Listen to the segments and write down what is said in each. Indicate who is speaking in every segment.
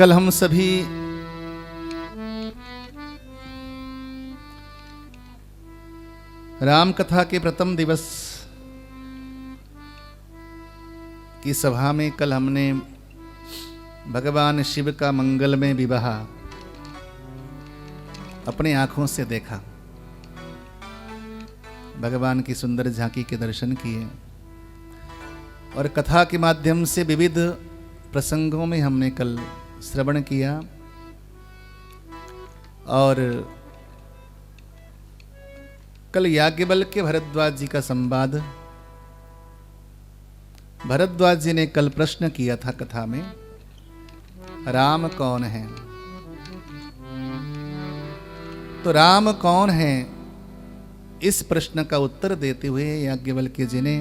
Speaker 1: कल हम सभी राम कथा के प्रथम दिवस की सभा में कल हमने भगवान शिव का मंगलमय विवाह अपने आंखों से देखा, भगवान की सुंदर झांकी के दर्शन किए और कथा के माध्यम से विविध प्रसंगों में हमने कल श्रवण किया। और कल याज्ञवल्क्य भरद्वाज जी का संवाद, भरद्वाज जी ने कल प्रश्न किया था कथा में, राम कौन है? तो राम कौन है, इस प्रश्न का उत्तर देते हुए याज्ञवल्क्य जी ने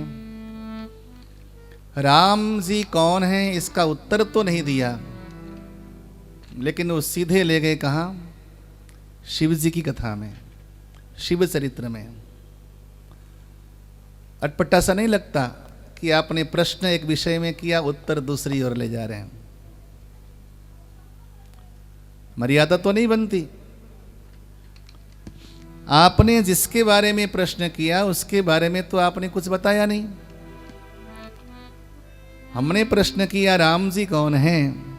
Speaker 1: राम जी कौन है इसका उत्तर तो नहीं दिया, लेकिन वो सीधे ले गए कहाँ? शिव जी की कथा में, शिव चरित्र में। अटपटा सा नहीं लगता कि आपने प्रश्न एक विषय में किया, उत्तर दूसरी ओर ले जा रहे हैं? मर्यादा तो नहीं बनती। आपने जिसके बारे में प्रश्न किया उसके बारे में तो आपने कुछ बताया नहीं। हमने प्रश्न किया राम जी कौन हैं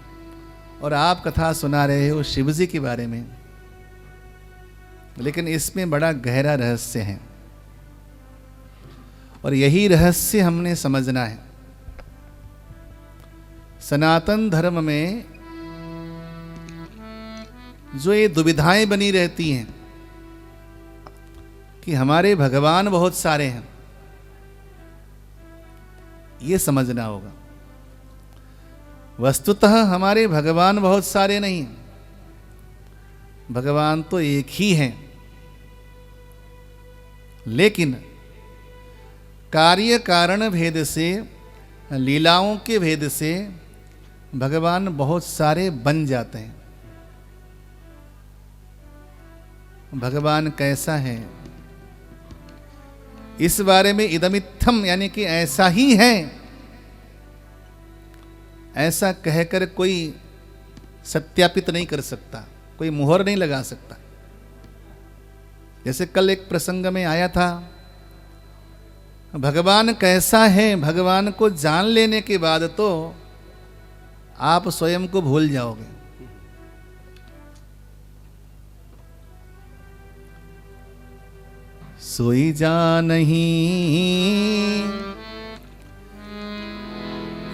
Speaker 1: और आप कथा सुना रहे हो शिव जी के बारे में, लेकिन इसमें बड़ा गहरा रहस्य है और यही रहस्य हमने समझना है। सनातन धर्म में जो ये दुविधाएं बनी रहती हैं कि हमारे भगवान बहुत सारे हैं, ये समझना होगा। वस्तुतः हमारे भगवान बहुत सारे नहीं, भगवान तो एक ही हैं, लेकिन कार्य कारण भेद से, लीलाओं के भेद से भगवान बहुत सारे बन जाते हैं। भगवान कैसा है इस बारे में इदमित्थम यानी कि ऐसा ही है, ऐसा कहकर कोई सत्यापित नहीं कर सकता, कोई मुहर नहीं लगा सकता। जैसे कल एक प्रसंग में आया था, भगवान कैसा है, भगवान को जान लेने के बाद तो आप स्वयं को भूल जाओगे। सोई जानही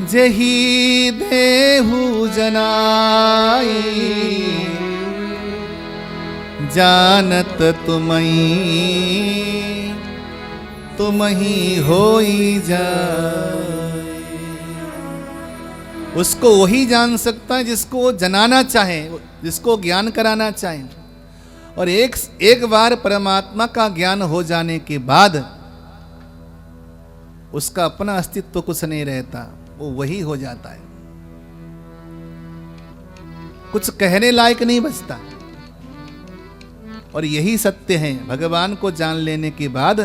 Speaker 1: जही देहु जनाई, जानत तुमई तुमही होई जाए। उसको वही जान सकता है जिसको वो जनाना चाहे, जिसको ज्ञान कराना चाहे। और एक बार परमात्मा का ज्ञान हो जाने के बाद उसका अपना अस्तित्व कुछ नहीं रहता, वो वही हो जाता है, कुछ कहने लायक नहीं बचता। और यही सत्य है। भगवान को जान लेने के बाद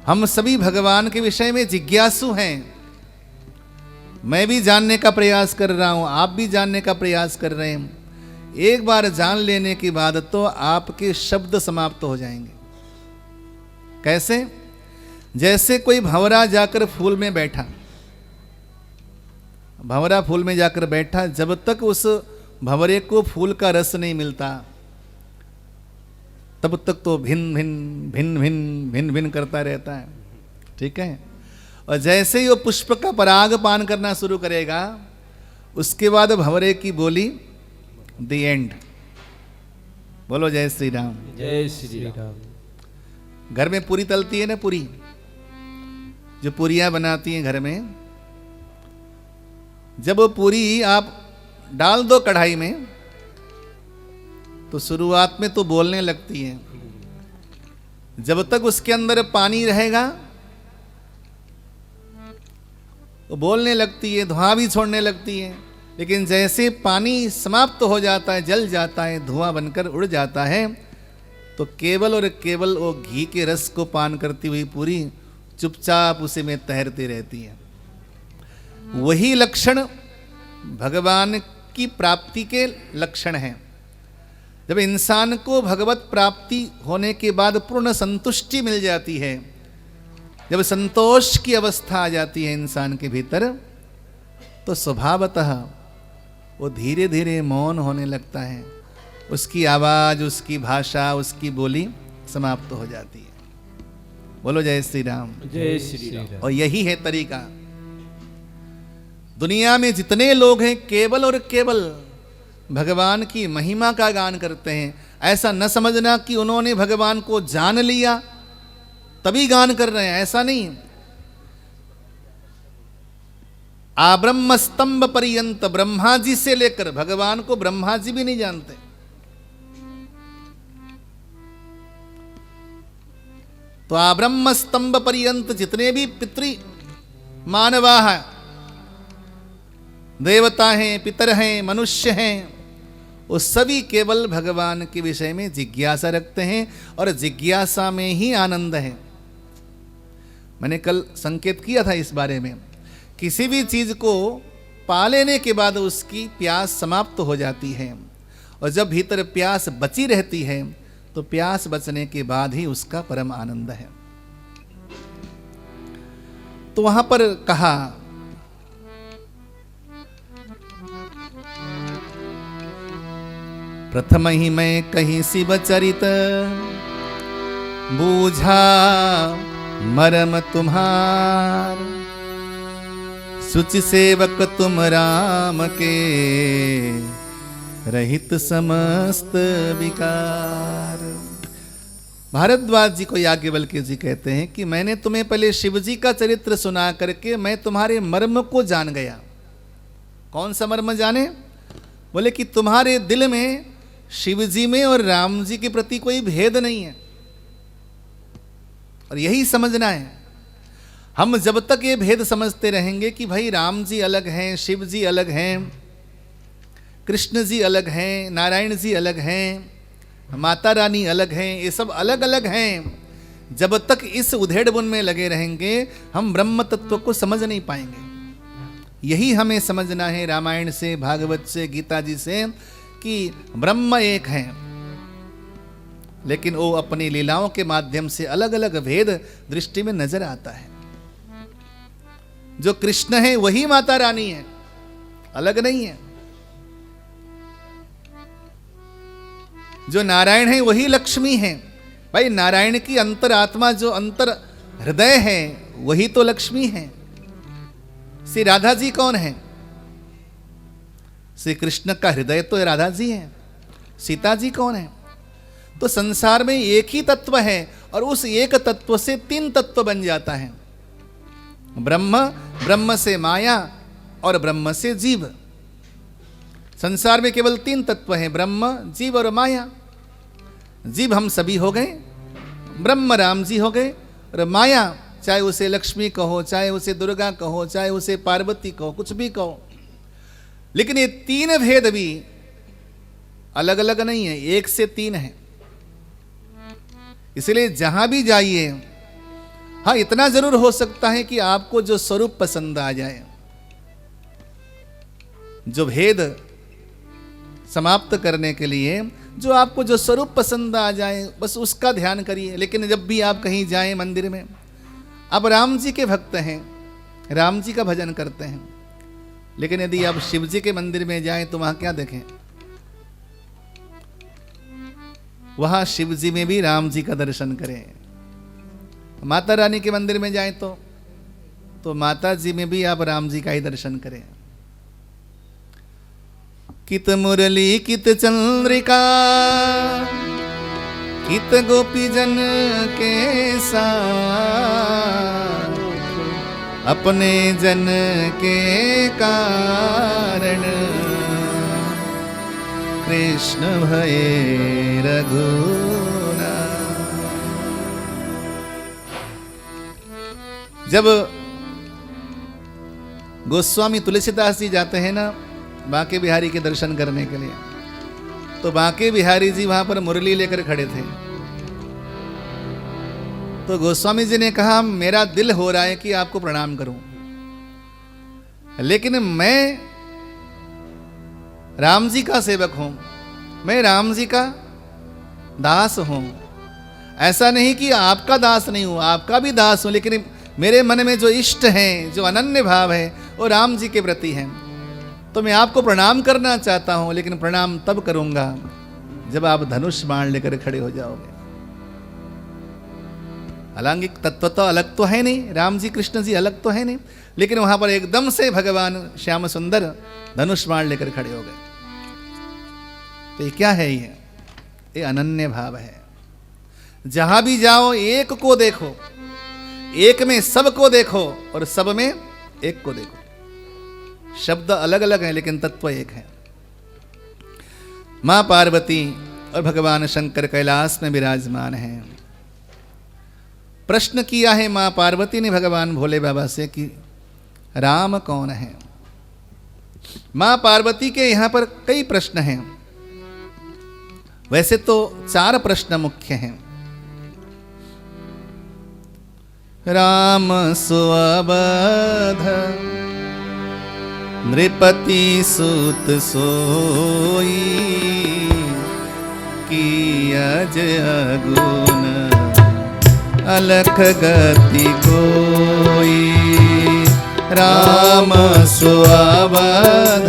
Speaker 1: हम सभी भगवान के विषय में जिज्ञासु हैं। मैं भी जानने का प्रयास कर रहा हूं, आप भी जानने का प्रयास कर रहे हैं। एक बार जान लेने के बाद तो आपके शब्द समाप्त हो जाएंगे। कैसे? जैसे कोई भंवरा जाकर फूल में बैठा, भंवरा फूल में जाकर बैठा, जब तक उस भंवरे को फूल का रस नहीं मिलता तब तक तो भिन भिन भिन भिन भिन भिन करता रहता है। ठीक है? और जैसे ही वो पुष्प का पराग पान करना शुरू करेगा, उसके बाद भंवरे की बोली द एंड। बोलो जय श्री राम।
Speaker 2: जय श्री राम।
Speaker 1: घर में पूरी तलती है ना, पूरी जो पूरियां बनाती हैं घर में, जब वो पूरी आप डाल दो कढ़ाई में तो शुरुआत में तो बोलने लगती है। जब तक उसके अंदर पानी रहेगा तो बोलने लगती है, धुआं भी छोड़ने लगती है। लेकिन जैसे पानी समाप्त हो जाता है, जल जाता है, धुआं बनकर उड़ जाता है, तो केवल और केवल वो घी के रस को पान करती हुई पूरी चुपचाप उसी में तैरती रहती है। वही लक्षण भगवान की प्राप्ति के लक्षण हैं। जब इंसान को भगवत प्राप्ति होने के बाद पूर्ण संतुष्टि मिल जाती है, जब संतोष की अवस्था आ जाती है इंसान के भीतर, तो स्वभावतः वो धीरे धीरे मौन होने लगता है। उसकी आवाज, उसकी भाषा, उसकी बोली समाप्त हो जाती है। बोलो जय श्री राम।
Speaker 2: जय श्री राम।
Speaker 1: और यही है तरीका। दुनिया में जितने लोग हैं केवल और केवल भगवान की महिमा का गान करते हैं। ऐसा न समझना कि उन्होंने भगवान को जान लिया तभी गान कर रहे हैं, ऐसा नहीं। आब्रह्म स्तंभ पर्यंत, ब्रह्मा जी से लेकर भगवान को ब्रह्मा जी भी नहीं जानते। तो आब्रह्म स्तंभ पर्यंत जितने भी पितृ मानवा हैं, देवता हैं, पितर हैं, मनुष्य हैं, वो सभी केवल भगवान के विषय में जिज्ञासा रखते हैं और जिज्ञासा में ही आनंद है। मैंने कल संकेत किया था इस बारे में। किसी भी चीज को पा लेने के बाद उसकी प्यास समाप्त हो जाती है, और जब भीतर प्यास बची रहती है तो प्यास बचने के बाद ही उसका परम आनंद है। तो वहां पर कहा, प्रथम ही मैं कहीं शिव चरित, बूझा मरम तुम्हार, सुचि सेवक तुम राम के, रहित समस्त विकार। भारद्वाज जी को याज्ञवल्क्य जी कहते हैं कि मैंने तुम्हें पहले शिव जी का चरित्र सुना करके मैं तुम्हारे मर्म को जान गया। कौन सा मर्म जाने? बोले कि तुम्हारे दिल में शिव जी में और राम जी के प्रति कोई भेद नहीं है, और यही समझना है। हम जब तक ये भेद समझते रहेंगे कि भाई राम जी अलग हैं, शिव जी अलग हैं, कृष्ण जी अलग हैं, नारायण जी अलग हैं, माता रानी अलग हैं, ये सब अलग अलग हैं, जब तक इस उधेड़ बुन में लगे रहेंगे हम ब्रह्म तत्व को समझ नहीं पाएंगे। यही हमें समझना है रामायण से, भागवत से, गीता जी से, कि ब्रह्म एक है, लेकिन वो अपनी लीलाओं के माध्यम से अलग अलग भेद दृष्टि में नजर आता है। जो कृष्ण है वही माता रानी है, अलग नहीं है। जो नारायण है वही लक्ष्मी है। भाई नारायण की अंतर आत्मा, जो अंतर हृदय है, वही तो लक्ष्मी है। श्री राधा जी कौन है? श्री कृष्ण का हृदय तो राधा जी है। सीता जी कौन है? तो संसार में एक ही तत्व है, और उस एक तत्व से तीन तत्व बन जाता है। ब्रह्म, ब्रह्म से माया, और ब्रह्म से जीव। संसार में केवल तीन तत्व हैं, ब्रह्म, जीव और माया। जीव हम सभी हो गए, ब्रह्म राम जी हो गए, और माया चाहे उसे लक्ष्मी कहो, चाहे उसे दुर्गा कहो, चाहे उसे पार्वती कहो, कुछ भी कहो, लेकिन ये तीन भेद भी अलग अलग नहीं है, एक से तीन है। इसलिए जहां भी जाइए, हाँ इतना जरूर हो सकता है कि आपको जो स्वरूप पसंद आ जाए, जो भेद समाप्त करने के लिए जो आपको जो स्वरूप पसंद आ जाए, बस उसका ध्यान करिए। लेकिन जब भी आप कहीं जाएं मंदिर में, आप राम जी के भक्त हैं, राम जी का भजन करते हैं, लेकिन यदि आप शिव जी के मंदिर में जाएं तो वहां क्या देखें? वहां शिव जी में भी राम जी का दर्शन करें। माता रानी के मंदिर में जाएं तो माता जी में भी आप राम जी का ही दर्शन करें। कित मुरली कित चंद्रिका, कित गोपी जन के साथ, अपने जन के कारण, कृष्ण भये रघुनाथ। जब गोस्वामी तुलसीदास जी जाते हैं ना बांके बिहारी के दर्शन करने के लिए, तो बांके बिहारी जी वहां पर मुरली लेकर खड़े थे। तो गोस्वामी जी ने कहा, मेरा दिल हो रहा है कि आपको प्रणाम करूं, लेकिन मैं राम जी का सेवक हूं, मैं राम जी का दास हूं। ऐसा नहीं कि आपका दास नहीं हूं, आपका भी दास हूं, लेकिन मेरे मन में जो इष्ट हैं, जो अनन्य भाव है, वो राम जी के प्रति हैं। तो मैं आपको प्रणाम करना चाहता हूं, लेकिन प्रणाम तब करूंगा जब आप धनुष बाण लेकर खड़े हो जाओगे। हालांकि तत्व तो अलग तो है नहीं, राम जी कृष्ण जी अलग तो है नहीं, लेकिन वहां पर एकदम से भगवान श्याम सुंदर धनुष बाण लेकर खड़े हो गए। तो ये क्या है? ये अनन्य भाव है। जहां भी जाओ एक को देखो, एक में सब को देखो और सब में एक को देखो। शब्द अलग अलग हैं लेकिन तत्व एक है। मां पार्वती और भगवान शंकर कैलाश में विराजमान हैं। प्रश्न किया है मां पार्वती ने भगवान भोले बाबा से कि राम कौन है। मां पार्वती के यहां पर कई प्रश्न हैं। वैसे तो 4 प्रश्न मुख्य हैं। राम सुअवध नृपति सुत सोई, कियज अगुन अलख गति कोई। राम सुअवध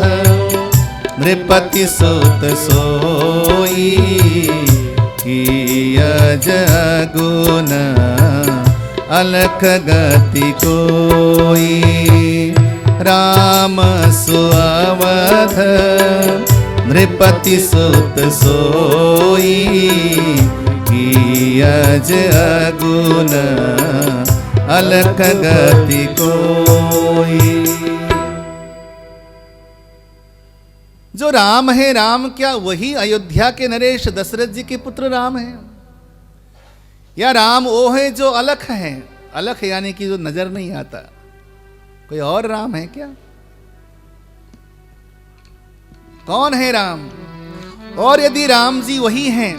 Speaker 1: नृपति सुत सोई, कियज अगुन अलख गति कोई। राम सुअवध नृपति सुत सोई, कियज अगुन अलख गति कोई। जो राम है, राम क्या वही अयोध्या के नरेश दशरथ जी के पुत्र राम है, या राम वो है जो अलख है? अलख यानी कि जो नजर नहीं आता। कोई और राम है क्या? कौन है राम? और यदि राम जी वही हैं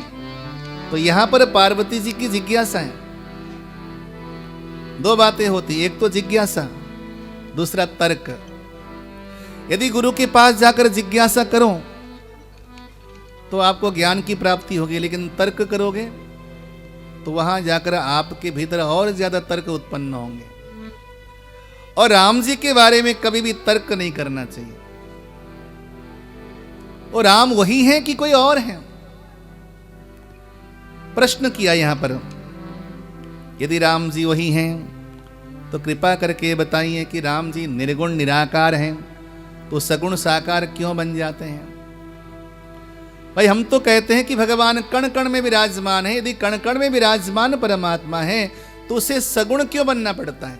Speaker 1: तो यहां पर पार्वती जी की जिज्ञासा है। 2 बातें होती, एक तो जिज्ञासा, दूसरा तर्क। यदि गुरु के पास जाकर जिज्ञासा करो तो आपको ज्ञान की प्राप्ति होगी, लेकिन तर्क करोगे तो वहां जाकर आपके भीतर और ज्यादा तर्क उत्पन्न होंगे। और राम जी के बारे में कभी भी तर्क नहीं करना चाहिए। और राम वही हैं कि कोई और है? प्रश्न किया यहां पर। यदि राम जी वही हैं तो कृपा करके बताइए कि राम जी निर्गुण निराकार हैं तो सगुण साकार क्यों बन जाते हैं? भाई हम तो कहते हैं कि भगवान कण कण में विराजमान है। यदि कण कण में विराजमान परमात्मा है तो उसे सगुण क्यों बनना पड़ता है?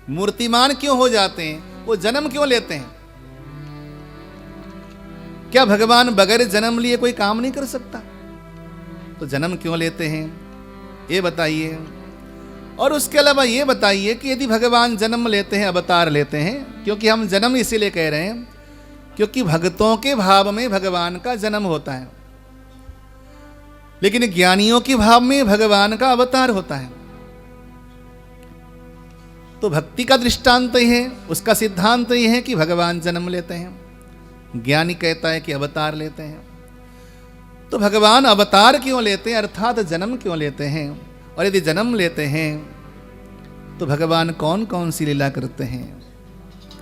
Speaker 1: मूर्तिमान क्यों हो जाते हैं? वो जन्म क्यों लेते हैं? क्या भगवान बगैर जन्म लिए कोई काम नहीं कर सकता? तो जन्म क्यों लेते हैं ये बताइए। और उसके अलावा ये बताइए कि यदि भगवान जन्म लेते हैं, अवतार लेते हैं, क्योंकि हम जन्म इसीलिए कह रहे हैं क्योंकि भक्तों के भाव में भगवान का जन्म होता है, लेकिन ज्ञानियों के भाव में भगवान का अवतार होता है। तो भक्ति का दृष्टांत यह है, उसका सिद्धांत यह है कि भगवान जन्म लेते हैं, ज्ञानी कहता है कि अवतार लेते हैं। तो भगवान अवतार क्यों लेते हैं, अर्थात जन्म क्यों लेते हैं? और यदि जन्म लेते हैं तो भगवान कौन कौन सी लीला करते हैं?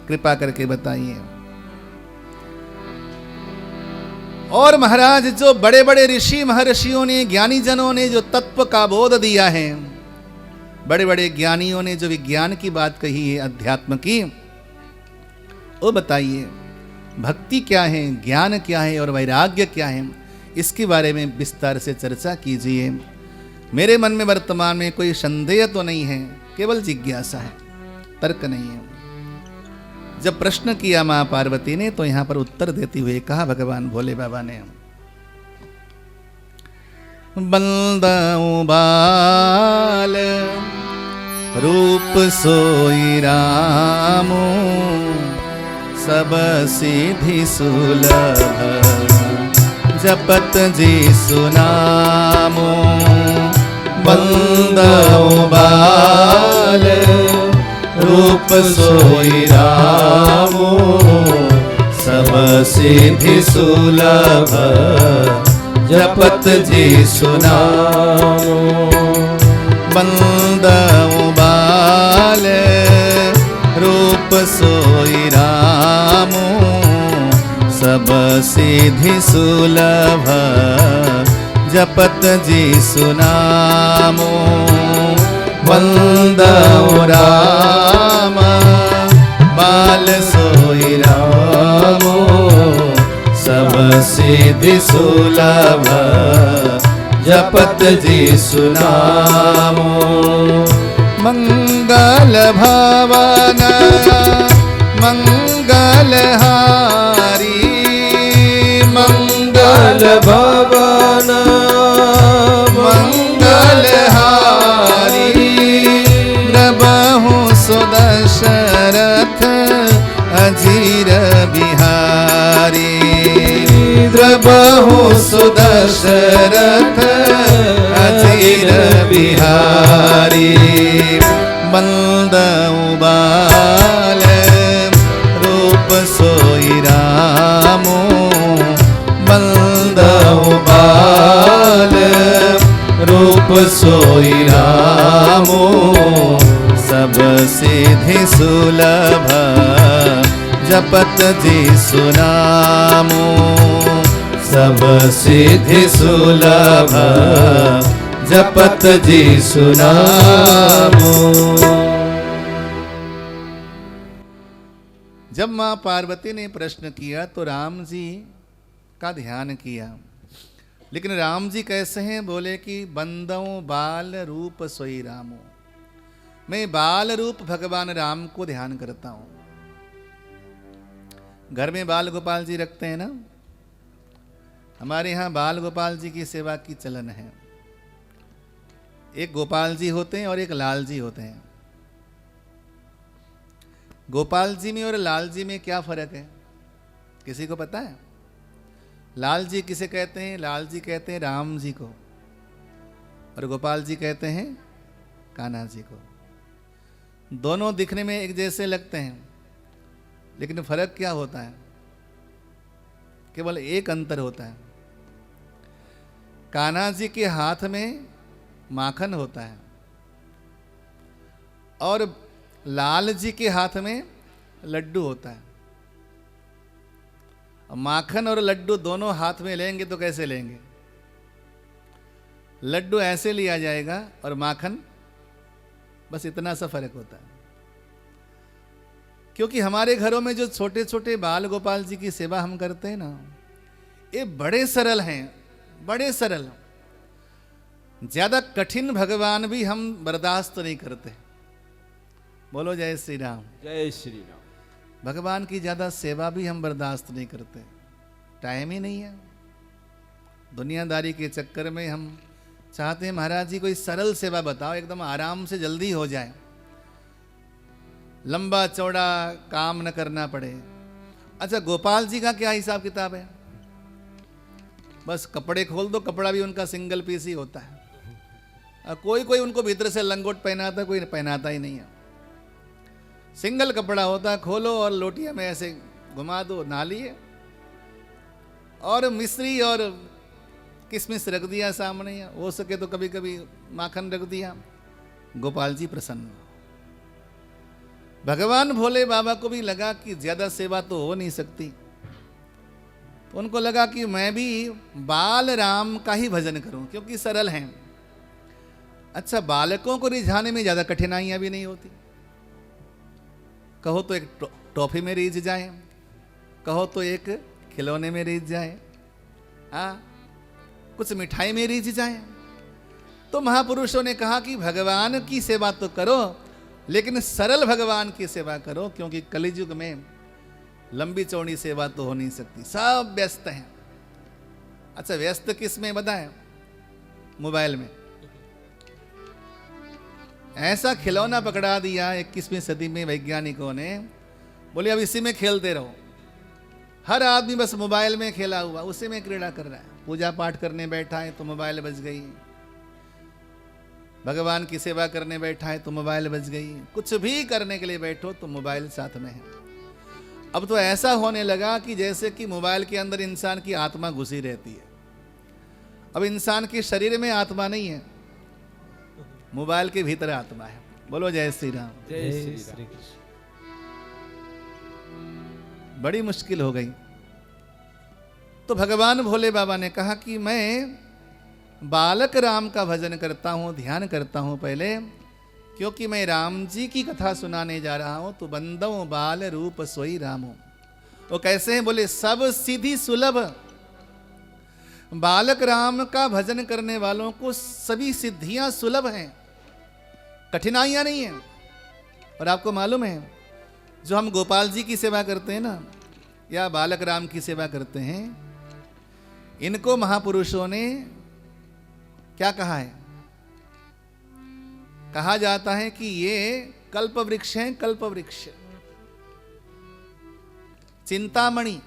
Speaker 1: कृपा करके बताइए। और महाराज जो बड़े बड़े ऋषि महर्षियों ने, ज्ञानी जनों ने जो तत्व का बोध दिया है, बड़े बड़े ज्ञानियों ने जो विज्ञान की बात कही है, अध्यात्म की, वो बताइए भक्ति क्या है, ज्ञान क्या है और वैराग्य क्या है, इसके बारे में विस्तार से चर्चा कीजिए। मेरे मन में वर्तमान में कोई संदेह तो नहीं है, केवल जिज्ञासा है, तर्क नहीं है। जब प्रश्न किया मां पार्वती ने तो यहां पर उत्तर देते हुए कहा भगवान भोले बाबा ने, बंदाऊं बाल रूप सोई रामो, सब सिद्धि सुलभ जपत जी सुनामो। बंदाऊं बाल रूप सोई रामो, सब सिद्धि सुलभ जपत जीसु नामो। बंदऊ बाल रूप सोई रामो, सब सिद्धि सुलभ जपत जीसु नामो। वंदऊ राम बाल सोई रामो, सब सिद्धि सुलभ जपत जीसु नामो। मंगल भवन मंगल हारी, मंगल भवन मंगल हारी, प्रभु सुदशरथ अजीर बिहारी। प्रभु सुदशरथ अजीर बिहारी। बंदऊ बाल रूप सोई रामो, बंदऊ बाल रूप सोई रामो, सब सिद्धि सुलभ जपत जीसु नामो। सब सिद्धि सुलभ जपत जीसु नामो। जब मां पार्वती ने प्रश्न किया तो राम जी का ध्यान किया, लेकिन राम जी कैसे हैं? बोले कि बंदऊ बाल रूप सोई रामो। मैं बाल रूप भगवान राम को ध्यान करता हूं। घर में बाल गोपाल जी रखते हैं ना, हमारे यहाँ बाल गोपाल जी की सेवा की चलन है। एक गोपाल जी होते हैं और एक लाल जी होते हैं। गोपाल जी में और लाल जी में क्या फर्क है, किसी को पता है? लाल जी किसे कहते हैं? लाल जी कहते हैं राम जी को, और गोपाल जी कहते हैं कान्हा जी को। दोनों दिखने में एक जैसे लगते हैं, लेकिन फर्क क्या होता है? केवल एक अंतर होता है, कान्हा जी के हाथ में माखन होता है और लाल जी के हाथ में लड्डू होता है। माखन और लड्डू दोनों हाथ में लेंगे तो कैसे लेंगे? लड्डू ऐसे लिया जाएगा और माखन, बस इतना सा फर्क होता है। क्योंकि हमारे घरों में जो छोटे छोटे बाल गोपाल जी की सेवा हम करते हैं ना, ये बड़े सरल हैं, बड़े सरल। ज्यादा कठिन भगवान भी हम बर्दाश्त नहीं करते। बोलो जय श्री राम।
Speaker 2: जय श्री राम।
Speaker 1: भगवान की ज्यादा सेवा भी हम बर्दाश्त नहीं करते, टाइम ही नहीं है। दुनियादारी के चक्कर में हम चाहते हैं महाराज जी कोई सरल सेवा बताओ, एकदम आराम से जल्दी हो जाए, लंबा चौड़ा काम न करना पड़े। अच्छा, गोपाल जी का क्या हिसाब किताब है? बस कपड़े खोल दो, कपड़ा भी उनका सिंगल पीस ही होता है। कोई कोई उनको भीतर से लंगोट पहनाता, कोई पहनाता ही नहीं है। सिंगल कपड़ा होता है, खोलो और लोटिया में ऐसे घुमा दो, नहा लिए, और मिश्री और किशमिश रख दिया सामने, हो सके तो कभी कभी माखन रख दिया। गोपाल जी प्रसन्न। भगवान भोले बाबा को भी लगा कि ज्यादा सेवा तो हो नहीं सकती, तो उनको लगा कि मैं भी बाल राम का ही भजन करूं, क्योंकि सरल हैं। अच्छा, बालकों को रिझाने में ज्यादा कठिनाइयां भी नहीं होती। कहो तो एक टॉफी में रिझ जाए, कहो तो एक खिलौने में रिझ जाए, कुछ मिठाई में रिझ जाए। तो महापुरुषों ने कहा कि भगवान की सेवा तो करो, लेकिन सरल भगवान की सेवा करो, क्योंकि कलियुग में लंबी चौड़ी सेवा तो हो नहीं सकती, सब व्यस्त हैं। अच्छा, व्यस्त किस में बताएं? मोबाइल में। ऐसा खिलौना पकड़ा दिया 21वीं सदी में वैज्ञानिकों ने, बोले अब इसी में खेलते रहो। हर आदमी बस मोबाइल में खेला हुआ, उसी में क्रीड़ा कर रहा है। पूजा पाठ करने बैठा है तो मोबाइल बज गई, भगवान की सेवा करने बैठा है तो मोबाइल बज गई, कुछ भी करने के लिए बैठो तो मोबाइल साथ में है। अब तो ऐसा होने लगा कि जैसे कि मोबाइल के अंदर इंसान की आत्मा घुसी रहती है। अब इंसान के शरीर में आत्मा नहीं है, मोबाइल के भीतर आत्मा है। बोलो जय श्री राम।
Speaker 2: जय श्री राम।
Speaker 1: बड़ी मुश्किल हो गई। तो भगवान भोले बाबा ने कहा कि मैं बालक राम का भजन करता हूँ, ध्यान करता हूँ पहले, क्योंकि मैं राम जी की कथा सुनाने जा रहा हूँ। तो बंदो बाल रूप सोई रामो। वो कैसे हैं? बोले सब सीधी सुलभ। बालक राम का भजन करने वालों को सभी सिद्धियां सुलभ हैं, कठिनाइयां नहीं है। और आपको मालूम है, जो हम गोपाल जी की सेवा करते हैं ना, या बालक राम की सेवा करते हैं, इनको महापुरुषों ने क्या कहा है? कहा जाता है कि ये कल्प वृक्ष हैं, कल्प वृक्ष। चिंतामणि,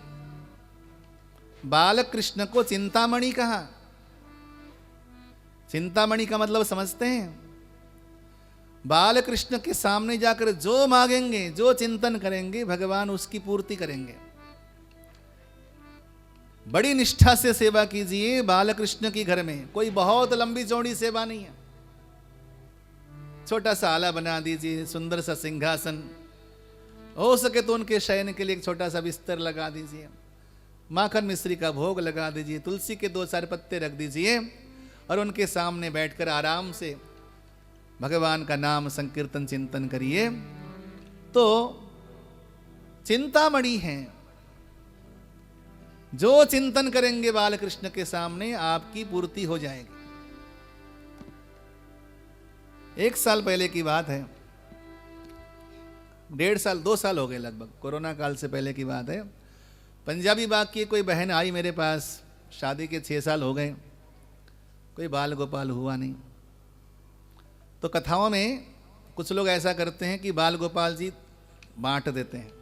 Speaker 1: बाल कृष्ण को चिंतामणि कहा। चिंतामणि का मतलब समझते हैं? बाल कृष्ण के सामने जाकर जो मांगेंगे, जो चिंतन करेंगे, भगवान उसकी पूर्ति करेंगे। बड़ी निष्ठा से सेवा कीजिए बाल कृष्ण की घर में। कोई बहुत लंबी चौड़ी सेवा नहीं है। छोटा सा आला बना दीजिए, सुंदर सा सिंहासन, हो सके तो उनके शयन के लिए एक छोटा सा बिस्तर लगा दीजिए, माखन मिश्री का भोग लगा दीजिए, तुलसी के 2-4 पत्ते रख दीजिए और उनके सामने बैठकर आराम से भगवान का नाम संकीर्तन चिंतन करिए। तो चिंतामणि हैं। जो चिंतन करेंगे बाल कृष्ण के सामने, आपकी पूर्ति हो जाएगी। 1 साल पहले की बात है, 1.5 साल 2 साल हो गए लगभग, कोरोना काल से पहले की बात है। पंजाबी बाग की कोई बहन आई मेरे पास, शादी के 6 साल हो गए, कोई बाल गोपाल हुआ नहीं। तो कथाओं में कुछ लोग ऐसा करते हैं कि बाल गोपाल जी बांट देते हैं,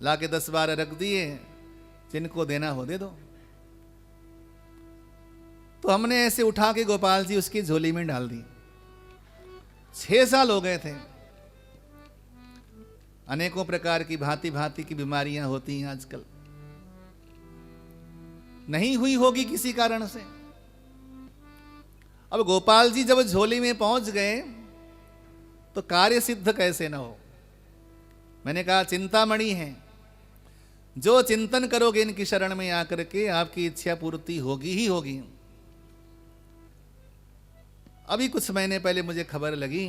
Speaker 1: ला के 10-12 रख दिए, जिनको देना हो दे दो। तो हमने ऐसे उठा के गोपाल जी उसकी झोली में डाल दी। 6 साल हो गए थे। अनेकों प्रकार की भांति भांति की बीमारियां होती हैं आजकल, नहीं हुई होगी किसी कारण से। अब गोपाल जी जब झोली में पहुंच गए तो कार्य सिद्ध कैसे न हो। मैंने कहा चिंतामणि हैं, जो चिंतन करोगे इनकी शरण में आकर के आपकी इच्छा पूर्ति होगी ही होगी। अभी कुछ महीने पहले मुझे खबर लगी,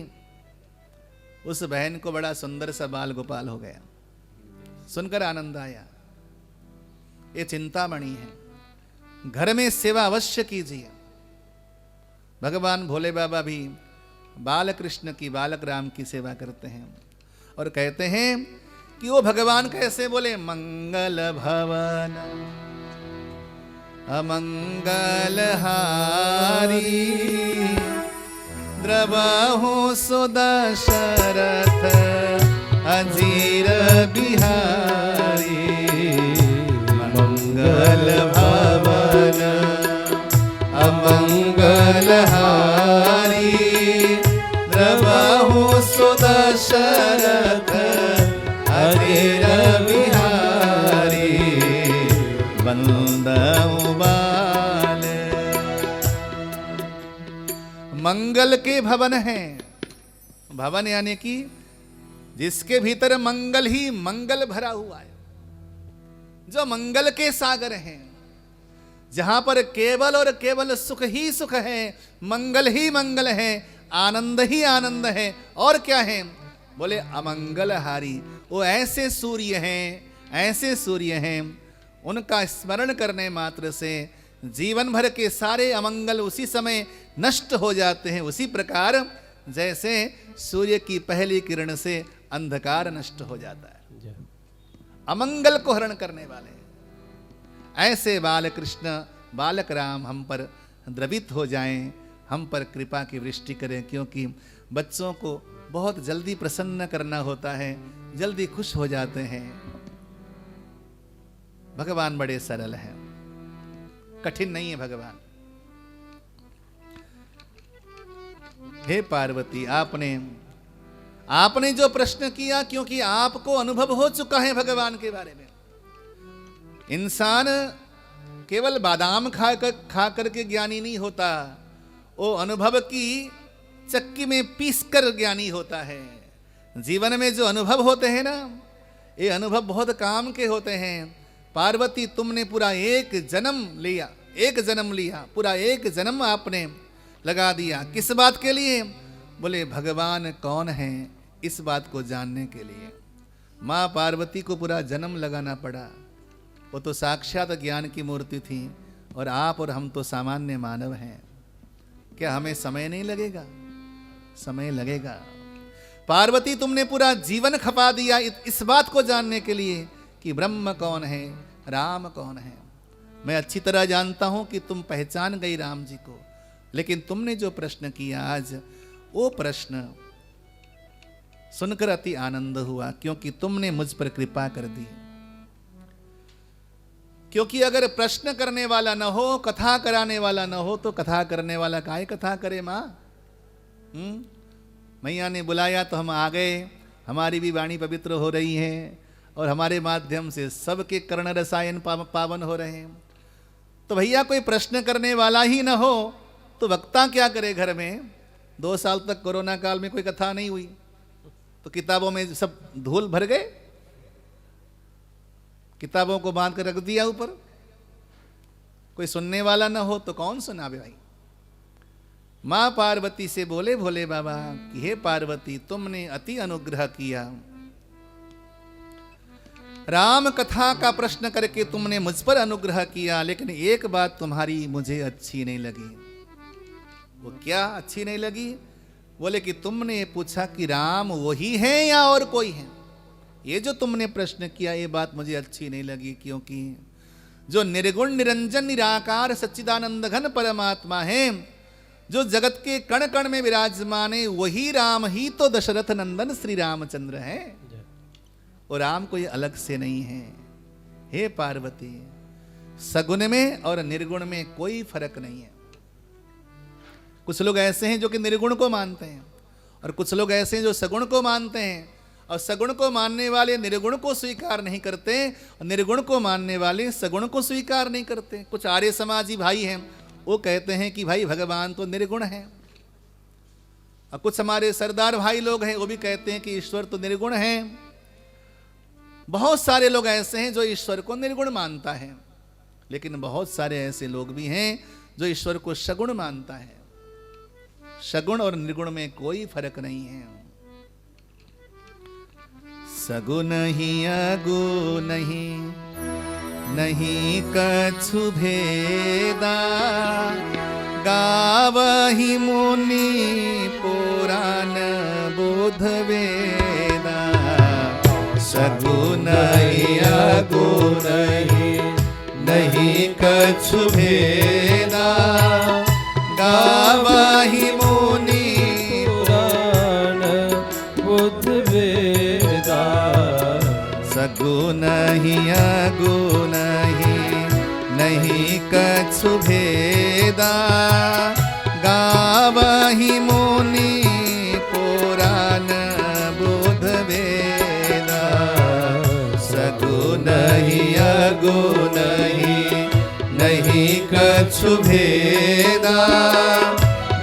Speaker 1: उस बहन को बड़ा सुंदर सा बाल गोपाल हो गया। सुनकर आनंद आया। ये चिंतामणि है। घर में सेवा अवश्य कीजिए। भगवान भोले बाबा भी बाल कृष्ण की, बालक राम की सेवा करते हैं और कहते हैं कि वो भगवान कैसे? बोले मंगल भवन अमंगल हारी, द्रवहु सुदशरथ अजीर बिहारी। मंगल भवन अमंगल हारी, द्रवहु सुदशरथ अजीर बिहारी। बंदउ बाल। मंगल के भवन हैं। भवन यानी कि जिसके भीतर मंगल ही मंगल भरा हुआ है, जो मंगल के सागर हैं, जहां पर केवल और केवल सुख ही सुख है, मंगल ही मंगल है, आनंद ही आनंद है। और क्या है? बोले अमंगलहारी। वो ऐसे सूर्य हैं, ऐसे सूर्य हैं, उनका स्मरण करने मात्र से जीवन भर के सारे अमंगल उसी समय नष्ट हो जाते हैं। उसी प्रकार जैसे सूर्य की पहली किरण से अंधकार नष्ट हो जाता है। अमंगल को हरण करने वाले ऐसे बाल कृष्ण, बालक राम हम पर द्रवित हो जाएं, हम पर कृपा की वृष्टि करें। क्योंकि बच्चों को बहुत जल्दी प्रसन्न करना होता है, जल्दी खुश हो जाते हैं। भगवान बड़े सरल हैं, कठिन नहीं है भगवान। हे पार्वती, आपने आपने जो प्रश्न किया, क्योंकि आपको अनुभव हो चुका है भगवान के बारे में। इंसान केवल बादाम खा करके ज्ञानी नहीं होता, वो अनुभव की चक्की में पीस कर ज्ञानी होता है। जीवन में जो अनुभव होते हैं ना, ये अनुभव बहुत काम के होते हैं। पार्वती, तुमने पूरा एक जन्म लिया, पूरा एक जन्म आपने लगा दिया। किस बात के लिए? बोले भगवान कौन है, इस बात को जानने के लिए। माँ पार्वती को पूरा जन्म लगाना पड़ा। वो तो साक्षात ज्ञान की मूर्ति थी, और आप और हम तो सामान्य मानव हैं। क्या हमें समय नहीं लगेगा? समय लगेगा। पार्वती, तुमने पूरा जीवन खपा दिया इस बात को जानने के लिए कि ब्रह्म कौन है, राम कौन है। मैं अच्छी तरह जानता हूं कि तुम पहचान गई राम जी को, लेकिन तुमने जो प्रश्न किया आज, वो प्रश्न सुनकर अति आनंद हुआ, क्योंकि तुमने मुझ पर कृपा कर दी। क्योंकि अगर प्रश्न करने वाला न हो, कथा कराने वाला न हो, तो कथा करने वाला काहे कथा करे माँ? मैया ने बुलाया तो हम आ गए, हमारी भी वाणी पवित्र हो रही है, और हमारे माध्यम से सबके कर्ण रसायन पावन हो रहे हैं। तो भैया कोई प्रश्न करने वाला ही न हो तो वक्ता क्या करे घर में? 2 साल तक कोरोना काल में कोई कथा नहीं हुई, तो किताबों में सब धूल भर गए, किताबों को बांध कर रख दिया ऊपर। कोई सुनने वाला ना हो तो कौन सुनावे भाई? मां पार्वती से बोले भोले बाबा कि हे पार्वती, तुमने अति अनुग्रह किया। राम कथा का प्रश्न करके तुमने मुझ पर अनुग्रह किया, लेकिन एक बात तुम्हारी मुझे अच्छी नहीं लगी। वो क्या अच्छी नहीं लगी? बोले कि तुमने पूछा कि राम वही है या और कोई है। ये जो तुमने प्रश्न किया, ये बात मुझे अच्छी नहीं लगी, क्योंकि जो निर्गुण निरंजन निराकार सच्चिदानंद घन परमात्मा है, जो जगत के कण कण में विराजमान है, वही राम ही तो दशरथ नंदन श्री रामचंद्र है। और राम कोई अलग से नहीं है। हे पार्वती, सगुण में और निर्गुण में कोई फर्क नहीं है। कुछ लोग ऐसे हैं जो कि निर्गुण को मानते हैं, और कुछ लोग ऐसे हैं जो सगुण को मानते हैं, और सगुण को मानने वाले निर्गुण को स्वीकार नहीं करते, और निर्गुण को मानने वाले सगुण को स्वीकार नहीं करते। कुछ आर्य समाजी भाई हैं, वो कहते हैं कि भाई भगवान तो निर्गुण है, और कुछ हमारे सरदार भाई लोग हैं, वो भी कहते हैं कि ईश्वर तो निर्गुण है। बहुत सारे लोग ऐसे हैं जो ईश्वर को निर्गुण मानता है, लेकिन बहुत सारे ऐसे लोग भी हैं जो ईश्वर को सगुण मानता है। सगुण और निर्गुण में कोई फर्क नहीं है। सगुण ही अगुण ही नहीं कछु भेदा, गावहि मुनि पुराण बोध वेदा। सगुण ही अगुण ही नहीं कछु भेदा, गावहि मुनि पुराण बोध वेदा। सगुण ही अगुण ही नहीं कछु भेदा, गावहि मुनि पुराण बोध वेदा। सगुण ही अगुण ही नहीं कछु भेदा,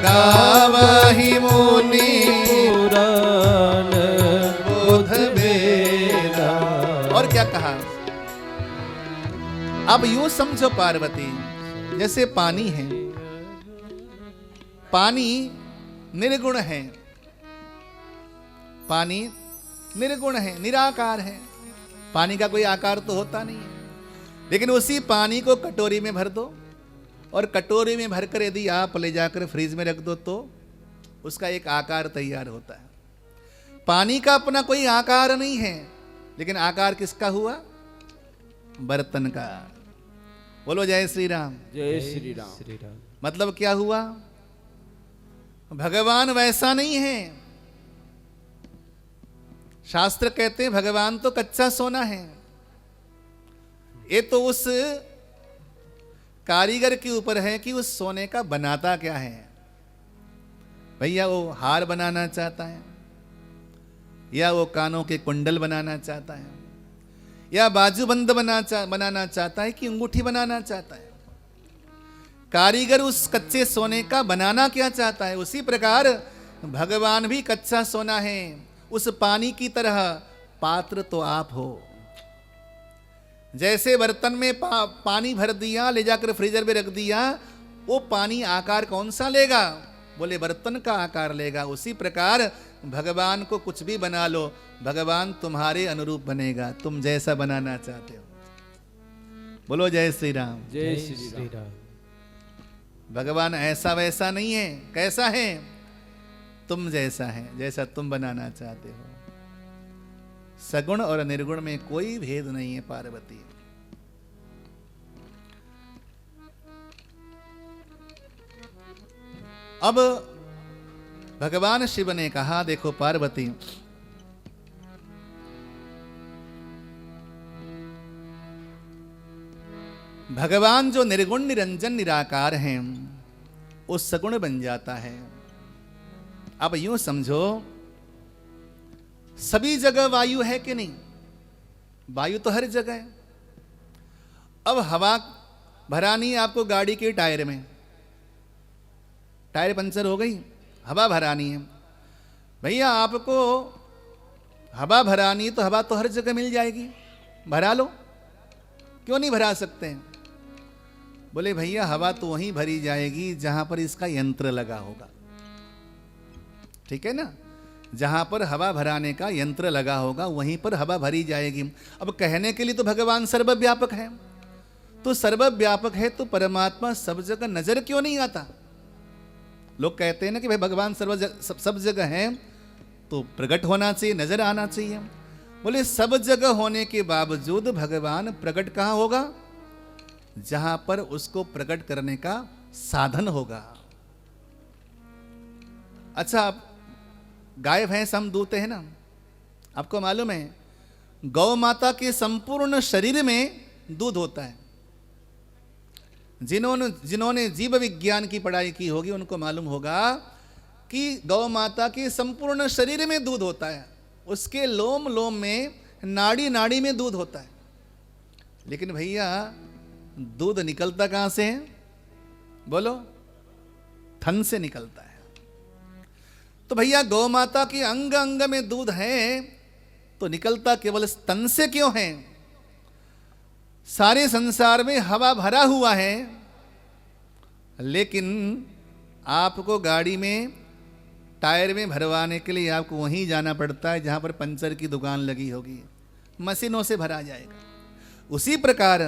Speaker 1: गावहि मुनि पुराण बोध वेदा। और क्या कहा? अब यूं समझो पार्वती, जैसे पानी है, पानी निर्गुण है, पानी निर्गुण है, निराकार है। पानी का कोई आकार तो होता नहीं है, लेकिन उसी पानी को कटोरी में भर दो, और कटोरी में भरकर यदि आप ले जाकर फ्रिज में रख दो तो उसका एक आकार तैयार होता है। पानी का अपना कोई आकार नहीं है, लेकिन आकार किसका हुआ? बर्तन का। बोलो जय श्री राम।
Speaker 2: जय श्री राम।
Speaker 1: मतलब क्या हुआ? भगवान वैसा नहीं है। शास्त्र कहते हैं भगवान तो कच्चा सोना है। ये तो उस कारीगर के ऊपर है कि उस सोने का बनाता क्या है। भैया वो हार बनाना चाहता है, या वो कानों के कुंडल बनाना चाहता है, या बाजूबंद बनाना चाहता है, कि अंगूठी बनाना चाहता है। कारीगर उस कच्चे सोने का बनाना क्या चाहता है, उसी प्रकार भगवान भी कच्चा सोना है। उस पानी की तरह पात्र तो आप हो। जैसे बर्तन में पानी भर दिया, ले जाकर फ्रीजर में रख दिया, वो पानी आकार कौन सा लेगा, बोले बर्तन का आकार लेगा। उसी प्रकार भगवान को कुछ भी बना लो, भगवान तुम्हारे अनुरूप बनेगा, तुम जैसा बनाना चाहते हो। बोलो जय श्री राम।
Speaker 2: जय श्री राम।
Speaker 1: भगवान ऐसा वैसा नहीं है, कैसा है, तुम जैसा है, जैसा तुम बनाना चाहते हो। सगुण और निर्गुण में कोई भेद नहीं है पार्वती। अब भगवान शिव ने कहा, देखो पार्वती, भगवान जो निर्गुण निरंजन निराकार हैं, वो सगुण बन जाता है। अब यूं समझो, सभी जगह वायु है कि नहीं, वायु तो हर जगह है। अब हवा भरानी है आपको गाड़ी के टायर में, टायर पंचर हो गई, हवा भरानी है। भैया आपको हवा भरानी तो हवा तो हर जगह मिल जाएगी, भरा लो, क्यों नहीं भरा सकते हैं? बोले भैया हवा तो वहीं भरी जाएगी जहां पर इसका यंत्र लगा होगा, ठीक है ना, जहां पर हवा भराने का यंत्र लगा होगा वहीं पर हवा भरी जाएगी। अब कहने के लिए तो भगवान सर्वव्यापक है, तो सर्वव्यापक है तो परमात्मा सब जगह नजर क्यों नहीं आता? लोग कहते हैं ना कि भाई भगवान सब जगह है तो प्रकट होना चाहिए, नजर आना चाहिए। बोले सब जगह होने के बावजूद भगवान प्रकट कहां होगा? जहां पर उसको प्रकट करने का साधन होगा। अच्छा, आप गाय भैंस हम दूते हैं ना, आपको मालूम है गौ माता के संपूर्ण शरीर में दूध होता है। जिन्होंने जीव विज्ञान की पढ़ाई की होगी उनको मालूम होगा कि गौ माता के संपूर्ण शरीर में दूध होता है, उसके लोम लोम में, नाड़ी नाड़ी में दूध होता है। लेकिन भैया दूध निकलता कहां से है? बोलो, थन से निकलता है। तो भैया गौ माता के अंग अंग में दूध है तो निकलता केवल स्तन से क्यों है? सारे संसार में हवा भरा हुआ है, लेकिन आपको गाड़ी में टायर में भरवाने के लिए आपको वहीं जाना पड़ता है जहां पर पंचर की दुकान लगी होगी, मशीनों से भरा जाएगा। उसी प्रकार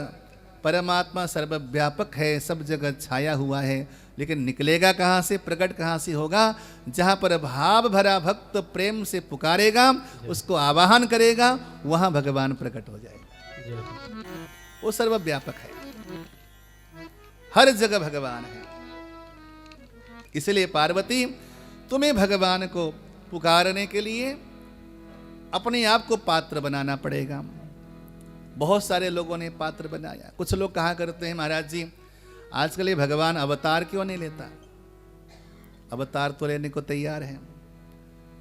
Speaker 1: परमात्मा सर्वव्यापक है, सब जगह छाया हुआ है, लेकिन निकलेगा कहां से, प्रकट कहां से होगा? जहां पर भाव भरा भक्त प्रेम से पुकारेगा, उसको आवाहन करेगा, वहां भगवान प्रकट हो जाएगा। वो सर्वव्यापक है, हर जगह भगवान है। इसलिए पार्वती, तुम्हें भगवान को पुकारने के लिए अपने आप को पात्र बनाना पड़ेगा। बहुत सारे लोगों ने पात्र बनाया। कुछ लोग कहा करते हैं, महाराज जी आजकल ये भगवान अवतार क्यों नहीं लेता? अवतार तो लेने को तैयार है,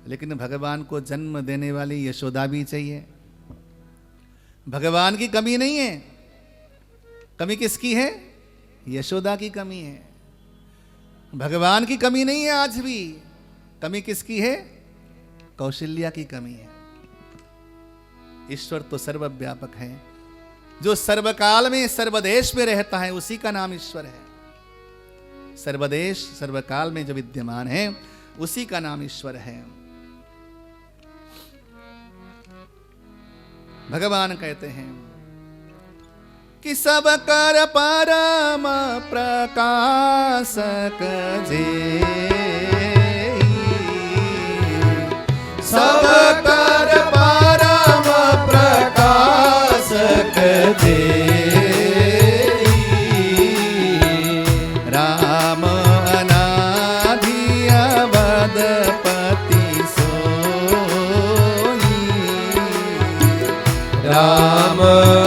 Speaker 1: लेकिन भगवान को जन्म देने वाली यशोदा भी चाहिए। भगवान की कमी नहीं है, कमी किसकी है? यशोदा की कमी है। भगवान की कमी नहीं है आज भी, कमी किसकी है? कौशल्या की कमी है। ईश्वर तो सर्वव्यापक है, जो सर्वकाल में सर्वदेश में रहता है उसी का नाम ईश्वर है। सर्वदेश सर्वकाल में जो विद्यमान है उसी का नाम ईश्वर है। भगवान कहते हैं कि सब कर परम प्रकाशक जे, सब कर परम प्रकाशक जे, राम अनादि अवधपति सोई, राम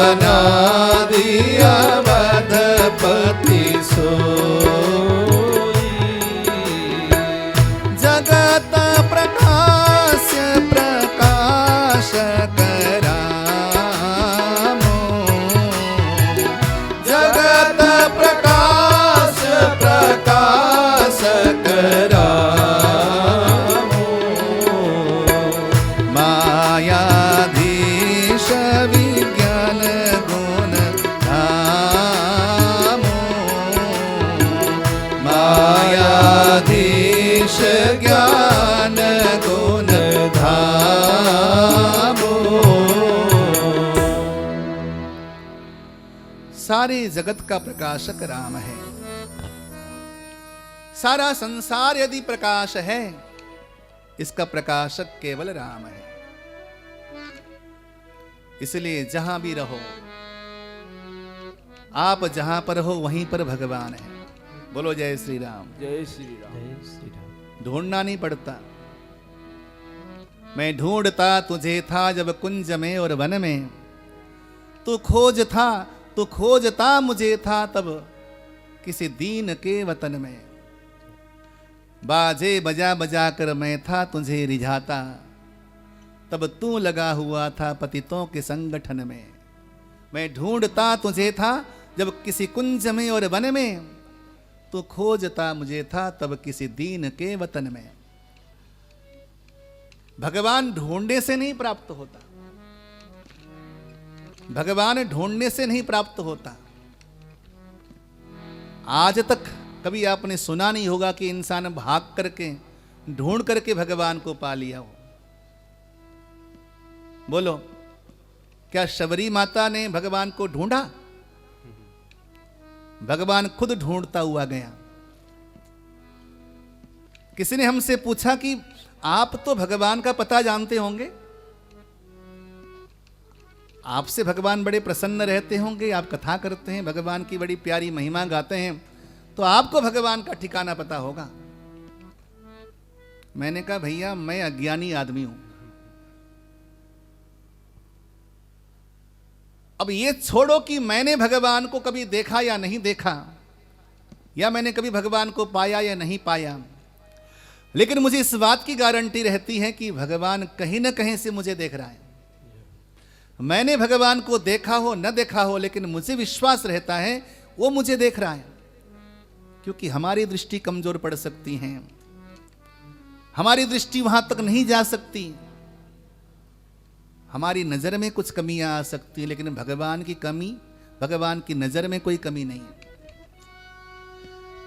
Speaker 1: अनादि अवधपति सोई, जगत प्रकाश प्रकाश सारे जगत का प्रकाशक राम है। सारा संसार यदि प्रकाश है, इसका प्रकाशक केवल राम है। इसलिए जहां भी रहो, आप जहां पर हो वहीं पर भगवान है। बोलो जय श्री राम।
Speaker 2: जय श्री राम।
Speaker 3: जय श्री राम।
Speaker 1: ढूंढना नहीं पड़ता। मैं ढूंढता तुझे था जब कुंज में और वन में, तू खोजता मुझे था तब किसी दीन के वतन में। बाजे बजा बजा कर मैं था तुझे रिझाता, तब तू लगा हुआ था पतितों के संगठन में। मैं ढूंढता तुझे था जब किसी कुंज में और वन में, तू खोजता मुझे था तब किसी दीन के वतन में। भगवान ढूंढने से नहीं प्राप्त होता, भगवान ढूंढने से नहीं प्राप्त होता। आज तक कभी आपने सुना नहीं होगा कि इंसान भाग करके ढूंढ करके भगवान को पा लिया हो। बोलो, क्या शबरी माता ने भगवान को ढूंढा? भगवान खुद ढूंढता हुआ गया। किसी ने हमसे पूछा कि आप तो भगवान का पता जानते होंगे, आपसे भगवान बड़े प्रसन्न रहते होंगे, आप कथा करते हैं, भगवान की बड़ी प्यारी महिमा गाते हैं, तो आपको भगवान का ठिकाना पता होगा। मैंने कहा भैया मैं अज्ञानी आदमी हूं। अब ये छोड़ो कि मैंने भगवान को कभी देखा या नहीं देखा, या मैंने कभी भगवान को पाया या नहीं पाया, लेकिन मुझे इस बात की गारंटी रहती है कि भगवान कहीं ना कहीं से मुझे देख रहा है। मैंने भगवान को देखा हो न देखा हो, लेकिन मुझे विश्वास रहता है वो मुझे देख रहा है। क्योंकि हमारी दृष्टि कमजोर पड़ सकती है, हमारी दृष्टि वहां तक नहीं जा सकती, हमारी नजर में कुछ कमियां आ सकती, लेकिन भगवान की कमी, भगवान की नजर में कोई कमी नहीं है।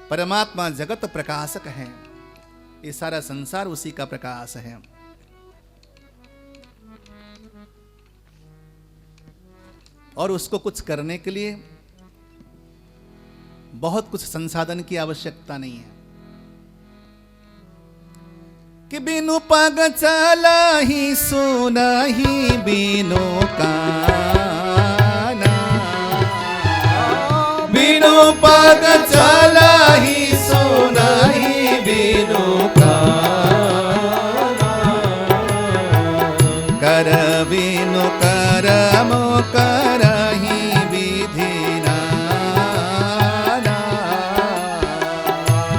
Speaker 1: परमात्मा जगत प्रकाशक है, ये सारा संसार उसी का प्रकाश है। और उसको कुछ करने के लिए बहुत कुछ संसाधन की आवश्यकता नहीं है कि बिनु पग चला ही सुनहि बिनु काना, बिनु पग चला ही सुनहि बिनु काना, कर बिनु करम करहि विधि नाना,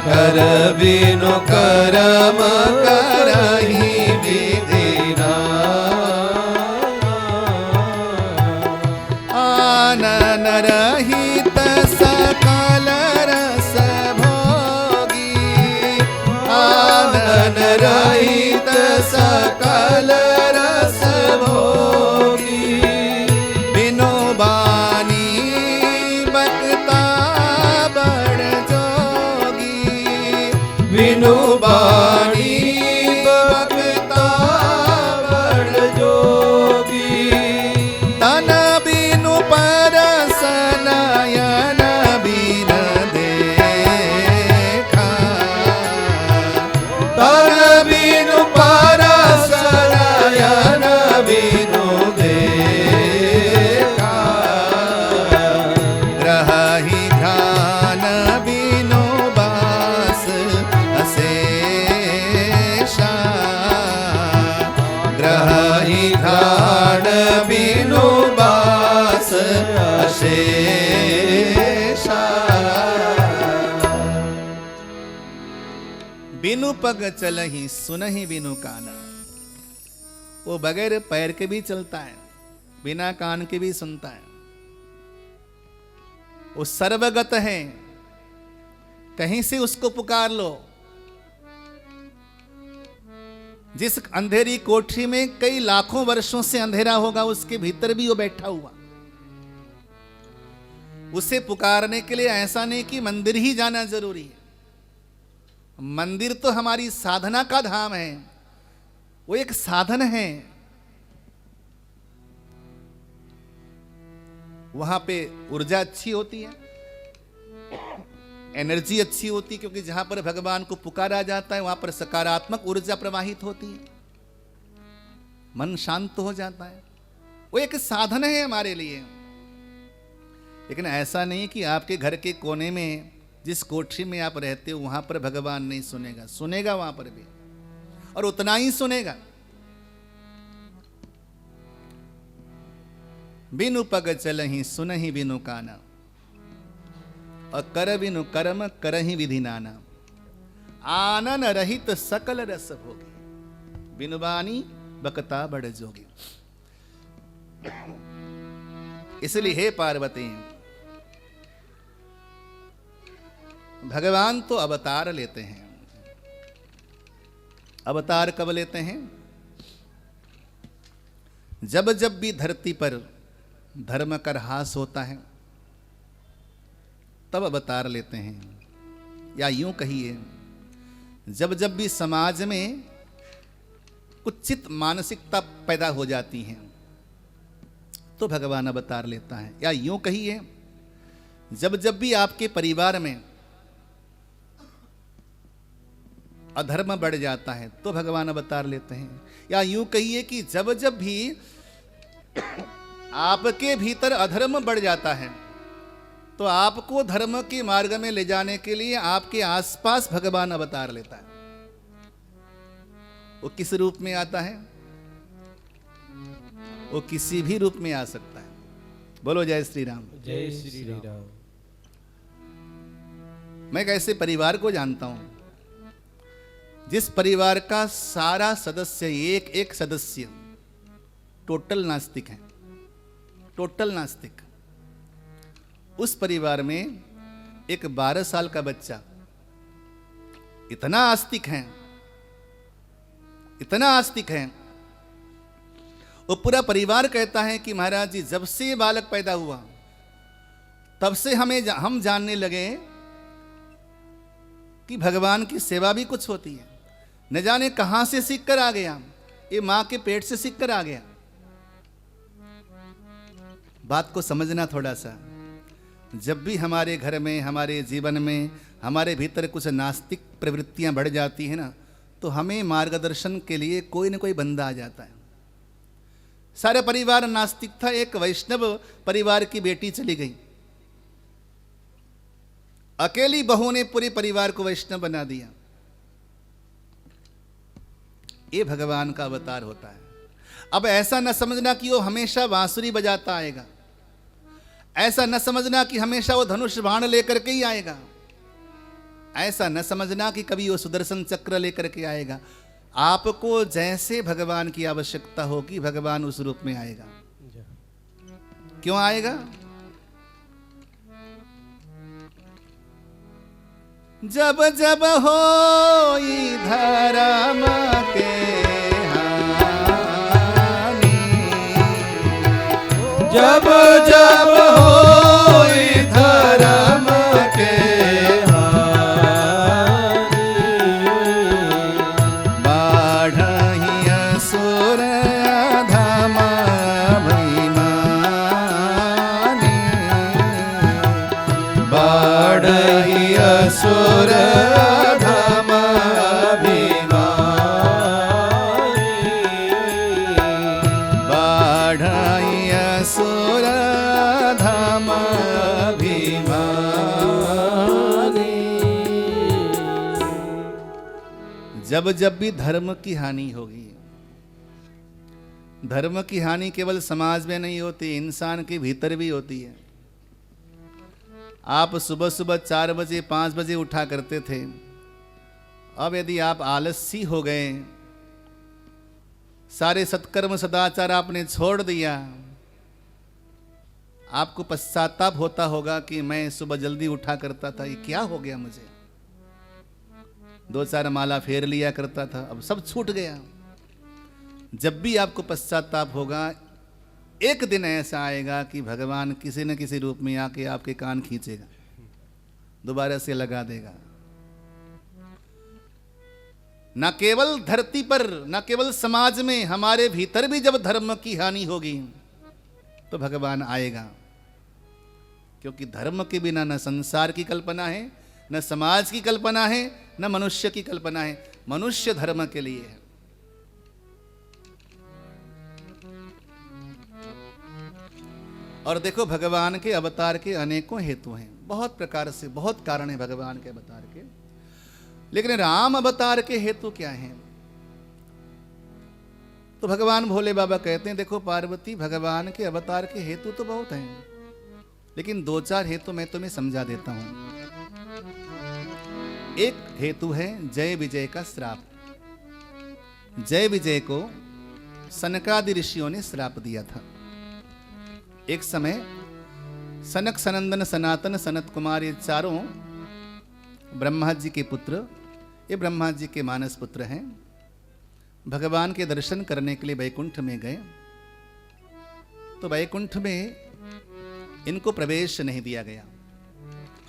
Speaker 1: कर बिनु करम करहि विधि नाना, आनन रहित सकल रस भोगी, आनन रहित सकल रस भोगी, बिनु बानी बक्ता बड़ जोगी, बिनु बानी बक्ता बड़ जोगी, तन बिनु परस नयन बिन देखा, तन बिनु परस नयन बिनु देखा, रहि ध्यान बिनु बास अशेषा, रहि ध्यान बिनु बास अशेषा, बिनु पग चलहि सुनहि बिनु काना। वो बगैर पैर के भी चलता है, बिना कान के भी सुनता है। वो सर्वगत है, कहीं से उसको पुकार लो। जिस अंधेरी कोठरी में कई लाखों वर्षों से अंधेरा होगा, उसके भीतर भी वो बैठा हुआ। उसे पुकारने के लिए ऐसा नहीं कि मंदिर ही जाना जरूरी है। मंदिर तो हमारी साधना का धाम है, वो एक साधन है। वहां पे ऊर्जा अच्छी होती है, एनर्जी अच्छी होती है, क्योंकि जहां पर भगवान को पुकारा जाता है वहां पर सकारात्मक ऊर्जा प्रवाहित होती है, मन शांत हो जाता है। वो एक साधन है हमारे लिए। लेकिन ऐसा नहीं कि आपके घर के कोने में, जिस कोठरी में आप रहते हो, वहां पर भगवान नहीं सुनेगा। सुनेगा वहां पर भी, और उतना ही सुनेगा। बिनु पग चलहि सुनहि बिनु काना, और कर बिनु कर्म करहि विधि नाना। आनन रहित सकल रस भोगी, बिनु बानी बकता बड़ जोगी। इसलिए हे पार्वती, भगवान तो अवतार लेते हैं। अवतार कब लेते हैं? जब जब भी धरती पर धर्म का ह्रास होता है तब अवतार लेते हैं। या यूं कहिए, जब जब भी समाज में कुचित मानसिकता पैदा हो जाती है तो भगवान अवतार लेता है। या यूं कहिए, जब जब भी आपके परिवार में अधर्म बढ़ जाता है तो भगवान अवतार लेते हैं। या यूं कहिए कि जब जब भी आपके भीतर अधर्म बढ़ जाता है तो आपको धर्म के मार्ग में ले जाने के लिए आपके आसपास भगवान अवतार लेता है। वो किस रूप में आता है? वो किसी भी रूप में आ सकता है। बोलो जय श्री राम।
Speaker 2: जय श्री राम।
Speaker 1: मैं एक ऐसे परिवार को जानता हूं जिस परिवार का सारा सदस्य, एक एक सदस्य टोटल नास्तिक है। टोटल नास्तिक। उस परिवार में एक 12 साल का बच्चा इतना आस्तिक है, इतना आस्तिक है, वो पूरा परिवार कहता है कि महाराज जी, जब से ये बालक पैदा हुआ तब से हम जानने लगे कि भगवान की सेवा भी कुछ होती है। न जाने कहां से सीख कर आ गया, ये मां के पेट से सीख कर आ गया। बात को समझना थोड़ा सा। जब भी हमारे घर में, हमारे जीवन में, हमारे भीतर कुछ नास्तिक प्रवृत्तियां बढ़ जाती हैं ना, तो हमें मार्गदर्शन के लिए कोई न कोई बंदा आ जाता है। सारा परिवार नास्तिक था, एक वैष्णव परिवार की बेटी चली गई, अकेली बहू ने पूरे परिवार को वैष्णव बना दिया। ये भगवान का अवतार होता है। अब ऐसा न समझना कि वो हमेशा बांसुरी बजाता आएगा, ऐसा न समझना कि हमेशा वो धनुष बाण लेकर के ही आएगा, ऐसा न समझना कि कभी वो सुदर्शन चक्र लेकर के आएगा। आपको जैसे भगवान की आवश्यकता होगी भगवान उस रूप में आएगा। क्यों आएगा? जब जब हो धर्म के हानि,
Speaker 2: जब जब हो धर्म के हानि,
Speaker 1: बाढ़हि असुर अधम अभिमानी,
Speaker 2: बाढ़हि असुर अधम अभिमानी,
Speaker 1: बाढ़हि असुर अधम अभिमानी। जब जब भी धर्म की हानि होगी, धर्म की हानि केवल समाज में नहीं होती, इंसान के भीतर भी होती है। आप सुबह सुबह 4 बजे 5 बजे उठा करते थे, अब यदि आप आलसी हो गए, सारे सत्कर्म सदाचार आपने छोड़ दिया, आपको पश्चाताप होता होगा कि मैं सुबह जल्दी उठा करता था, ये क्या हो गया मुझे। 2-4 माला फेर लिया करता था, अब सब छूट गया। जब भी आपको पश्चाताप होगा, एक दिन ऐसा आएगा कि भगवान किसी न किसी रूप में आके आपके कान खींचेगा, दोबारा से लगा देगा। न केवल धरती पर, न केवल समाज में, हमारे भीतर भी जब धर्म की हानि होगी तो भगवान आएगा। क्योंकि धर्म के बिना न संसार की कल्पना है, न समाज की कल्पना है, न मनुष्य की कल्पना है। मनुष्य धर्म के लिए है। और देखो भगवान के अवतार के अनेकों हेतु हैं, बहुत प्रकार से, बहुत कारण है भगवान के अवतार के। लेकिन राम अवतार के हेतु क्या हैं? तो भगवान भोले बाबा कहते हैं, देखो पार्वती, भगवान के अवतार के हेतु तो बहुत हैं, लेकिन दो चार हेतु मैं तुम्हें समझा देता हूं। एक हेतु है जय विजय का श्राप। जय विजय को सनकादि ऋषियों ने श्राप दिया था। एक समय सनक, सनंदन, सनातन, सनत कुमार, ये चारों ब्रह्मा जी के पुत्र, ये ब्रह्मा जी के मानस पुत्र हैं। भगवान के दर्शन करने के लिए वैकुंठ में गए, तो वैकुंठ में इनको प्रवेश नहीं दिया गया,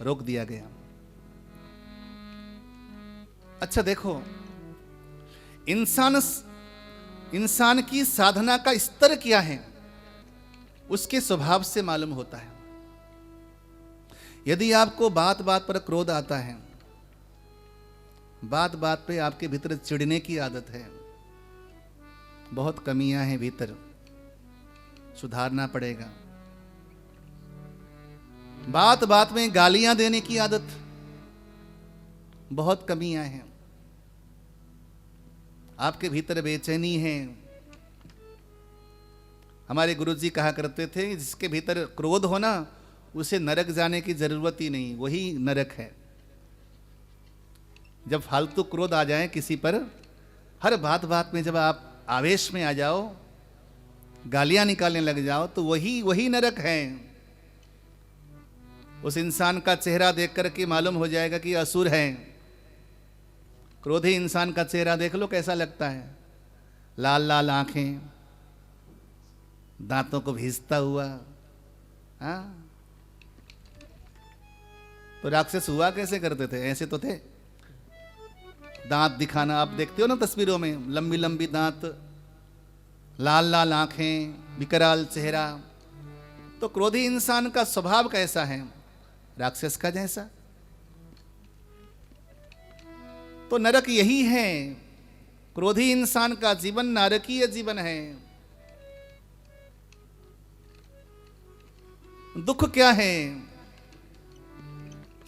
Speaker 1: रोक दिया गया। अच्छा देखो, इंसान की साधना का स्तर क्या है, उसके स्वभाव से मालूम होता है। यदि आपको बात बात पर क्रोध आता है, बात बात पे आपके भीतर चिढ़ने की आदत है, बहुत कमियां हैं भीतर, सुधारना पड़ेगा। बात बात में गालियां देने की आदत, बहुत कमियां हैं। आपके भीतर बेचैनी है। हमारे गुरुजी कहा करते थे, जिसके भीतर क्रोध हो ना, उसे नरक जाने की जरूरत ही नहीं, वही नरक है। जब फालतू क्रोध आ जाए किसी पर, हर बात बात में जब आप आवेश में आ जाओ, गालियां निकालने लग जाओ, तो वही नरक है। उस इंसान का चेहरा देख करके मालूम हो जाएगा कि असुर है। क्रोधी इंसान का चेहरा देख लो कैसा लगता है, लाल लाल आंखें, दांतों को भीजता हुआ। हाँ, तो राक्षस हुआ कैसे करते थे? ऐसे तो थे, दांत दिखाना, आप देखते हो ना तस्वीरों में, लंबी लंबी दांत, लाल लाल आंखें, विकराल चेहरा। तो क्रोधी इंसान का स्वभाव कैसा है? राक्षस का जैसा। तो नरक यही है, क्रोधी इंसान का जीवन नारकीय जीवन है। दुख क्या है?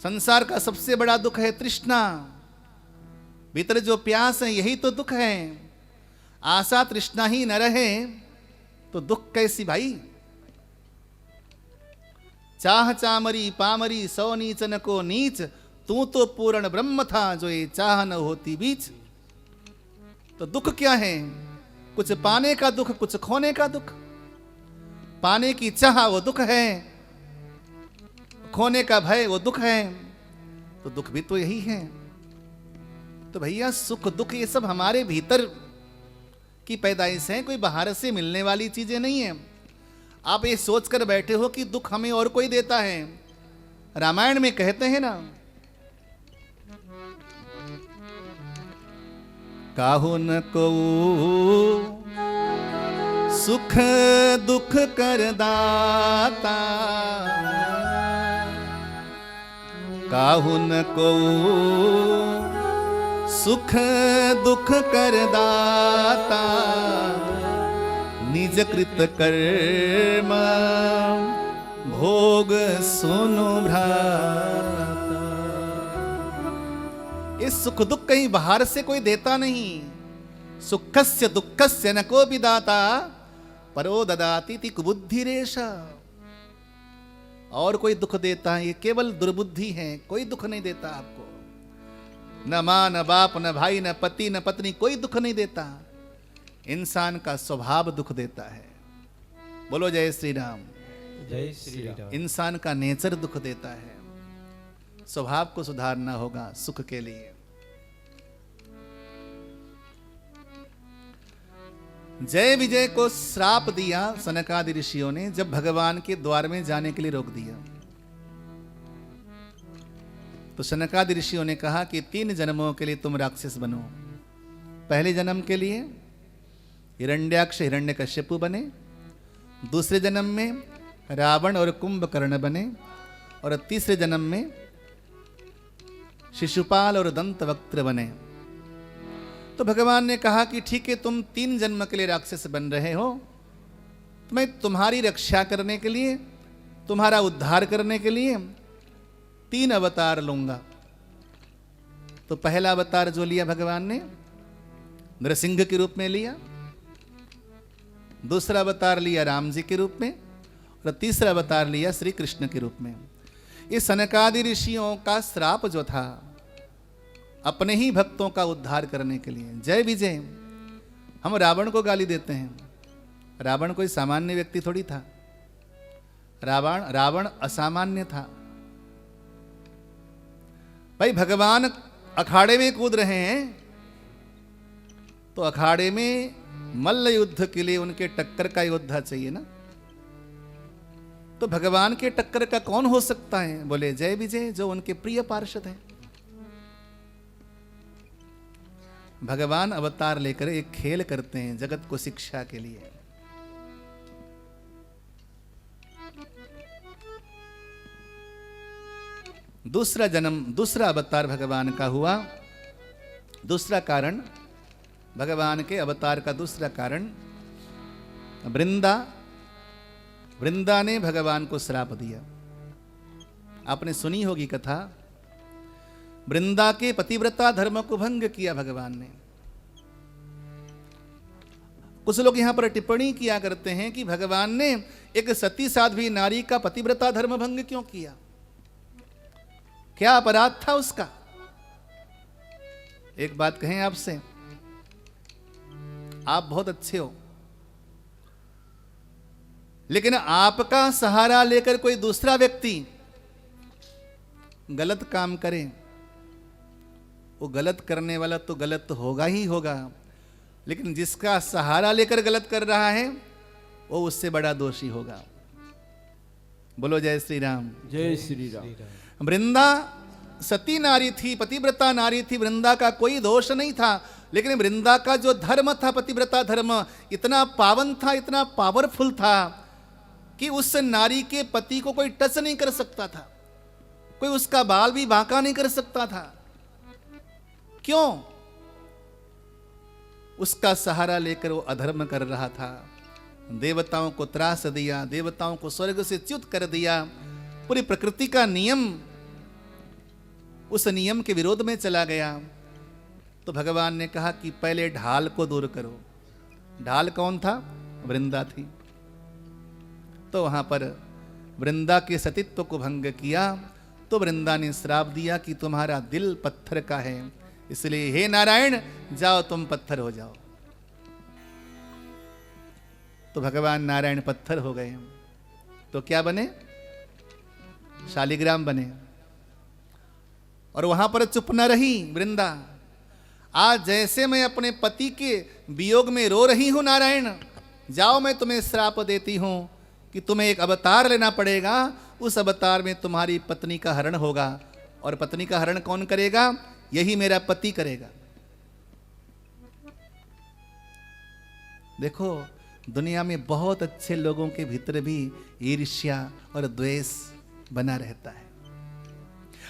Speaker 1: संसार का सबसे बड़ा दुख है तृष्णा। भीतर जो प्यास है, यही तो दुख है। आशा तृष्णा ही न रहे तो दुख कैसी भाई? चाह चामरी पामरी, सौ नीच न को नीच, तू तो पूर्ण ब्रह्म था, जो ये चाह न होती बीच। तो दुख क्या है? कुछ पाने का दुख, कुछ खोने का दुख। पाने की चाह वो दुख है, खोने का भय वो दुख है। तो दुख भी तो यही है। तो भैया सुख दुख ये सब हमारे भीतर की पैदाइश है, कोई बाहर से मिलने वाली चीजें नहीं है। आप ये सोचकर बैठे हो कि दुख हमें और कोई देता है। रामायण में कहते हैं ना, काहू न को सुख दुख कर दाता, काहू न को सुख दुख कर दाता, निज कृत कर्म भोग सुनो भ्राता। इस सुख दुख कहीं बाहर से कोई देता नहीं। सुखस्य दुखस्य न को भी दाता, परो ददाति ति कुबुद्धि रेशा। और कोई दुख देता है, ये केवल दुर्बुद्धि है, कोई दुख नहीं देता आपको। न मां न बाप न भाई न पति न पत्नी, कोई दुख नहीं देता। इंसान का स्वभाव दुख देता है। बोलो जय श्री राम।
Speaker 2: जय श्री राम।
Speaker 1: इंसान का नेचर दुख देता है। स्वभाव को सुधारना होगा सुख के लिए। जय विजय को श्राप दिया सनकादि ऋषियों ने, जब भगवान के द्वार में जाने के लिए रोक दिया। तो सनकादि ऋषियों ने कहा कि 3 जन्मों के लिए तुम राक्षस बनो। पहले जन्म के लिए हिरण्याक्ष हिरण्यकश्यपु बने, दूसरे जन्म में रावण और कुंभकर्ण बने, और तीसरे जन्म में शिशुपाल और दंतवक्त्र बने। तो भगवान ने कहा कि ठीक है, तुम 3 जन्म के लिए राक्षस बन रहे हो, तो मैं तुम्हारी रक्षा करने के लिए, तुम्हारा उद्धार करने के लिए 3 अवतार लूंगा। तो पहला अवतार जो लिया भगवान ने नरसिंह के रूप में लिया, दूसरा अवतार लिया राम जी के रूप में, और तीसरा अवतार लिया श्री कृष्ण के रूप में। ये सनकादि ऋषियों का श्राप जो था अपने ही भक्तों का उद्धार करने के लिए। जय विजय। हम रावण को गाली देते हैं, रावण कोई सामान्य व्यक्ति थोड़ी था, रावण असामान्य था। भाई भगवान अखाड़े में कूद रहे हैं, तो अखाड़े में मल्ल युद्ध के लिए उनके टक्कर का योद्धा चाहिए ना। तो भगवान के टक्कर का कौन हो सकता है? बोले जय विजय, जो उनके प्रिय पार्षद हैं। भगवान अवतार लेकर एक खेल करते हैं जगत को शिक्षा के लिए। दूसरा अवतार भगवान का हुआ। दूसरा कारण, भगवान के अवतार का दूसरा कारण, वृंदा ने भगवान को श्राप दिया। आपने सुनी होगी कथा, वृंदा के पतिव्रता धर्म को भंग किया भगवान ने। कुछ लोग यहां पर टिप्पणी किया करते हैं कि भगवान ने एक सती साध्वी नारी का पतिव्रता धर्म भंग क्यों किया, क्या अपराध था उसका? एक बात कहें आपसे, आप बहुत अच्छे हो, लेकिन आपका सहारा लेकर कोई दूसरा व्यक्ति गलत काम करे, वो गलत करने वाला तो गलत तो होगा ही होगा, लेकिन जिसका सहारा लेकर गलत कर रहा है वो उससे बड़ा दोषी होगा। बोलो जय श्री राम।
Speaker 2: जय श्री राम।
Speaker 1: वृंदा सती नारी थी, पतिव्रता नारी थी, वृंदा का कोई दोष नहीं था, लेकिन वृंदा का जो धर्म था, पतिव्रता धर्म, इतना पावन था, इतना पावरफुल था कि उस नारी के पति को कोई टच नहीं कर सकता था, कोई उसका बाल भी बांका नहीं कर सकता था। क्यों? उसका सहारा लेकर वो अधर्म कर रहा था, देवताओं को त्रास दिया, देवताओं को स्वर्ग से च्युत कर दिया, पूरी प्रकृति का नियम उस नियम के विरोध में चला गया। तो भगवान ने कहा कि पहले ढाल को दूर करो। ढाल कौन था? वृंदा थी। तो वहां पर वृंदा के सतीत्व को भंग किया, तो वृंदा ने श्राप दिया कि तुम्हारा दिल पत्थर का है, इसलिए हे नारायण जाओ तुम पत्थर हो जाओ। तो भगवान नारायण पत्थर हो गए। तो क्या बने? शालिग्राम बने। और वहां पर चुप न रही वृंदा। आज जैसे मैं अपने पति के वियोग में रो रही हूं नारायण, जाओ मैं तुम्हें श्राप देती हूं कि तुम्हें एक अवतार लेना पड़ेगा, उस अवतार में तुम्हारी पत्नी का हरण होगा। और पत्नी का हरण कौन करेगा? यही मेरा पति करेगा। देखो, दुनिया में बहुत अच्छे लोगों के भीतर भी ईर्ष्या और द्वेष बना रहता है।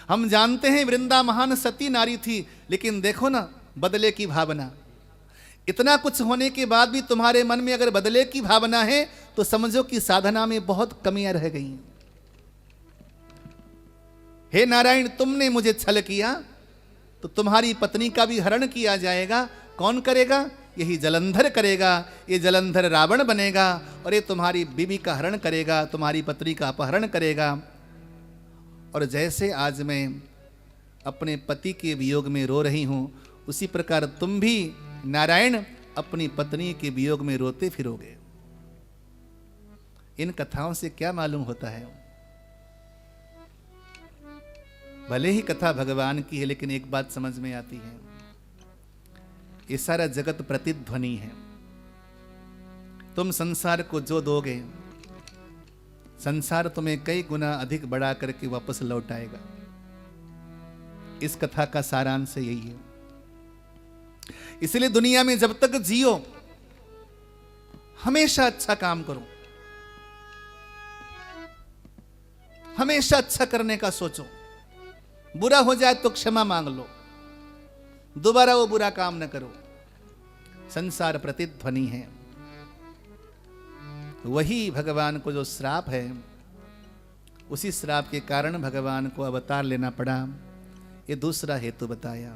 Speaker 1: हम जानते हैं वृंदा महान सती नारी थी, लेकिन देखो ना बदले की भावना। इतना कुछ होने के बाद भी तुम्हारे मन में अगर बदले की भावना है तो समझो कि साधना में बहुत कमियां रह गई। हे नारायण, तुमने मुझे छल किया तो तुम्हारी पत्नी का भी हरण किया जाएगा। कौन करेगा? यही जलंधर करेगा। ये जलंधर रावण बनेगा और ये तुम्हारी बीवी का हरण करेगा, तुम्हारी पत्नी का अपहरण करेगा। और जैसे आज मैं अपने पति के वियोग में रो रही हूं, उसी प्रकार तुम भी नारायण अपनी पत्नी के वियोग में रोते फिरोगे। इन कथाओं से क्या मालूम होता है? भले ही कथा भगवान की है, लेकिन एक बात समझ में आती है, ये सारा जगत प्रतिध्वनि है। तुम संसार को जो दोगे, संसार तुम्हें कई गुना अधिक बढ़ा करके वापस लौट आएगा। इस कथा का सारांश यही है। इसलिए दुनिया में जब तक जियो, हमेशा अच्छा काम करो, हमेशा अच्छा करने का सोचो, बुरा हो जाए तो क्षमा मांग लो, दोबारा वो बुरा काम न करो। संसार प्रतिध्वनि है। वही भगवान को जो श्राप है, उसी श्राप के कारण भगवान को अवतार लेना पड़ा। ये दूसरा हेतु बताया।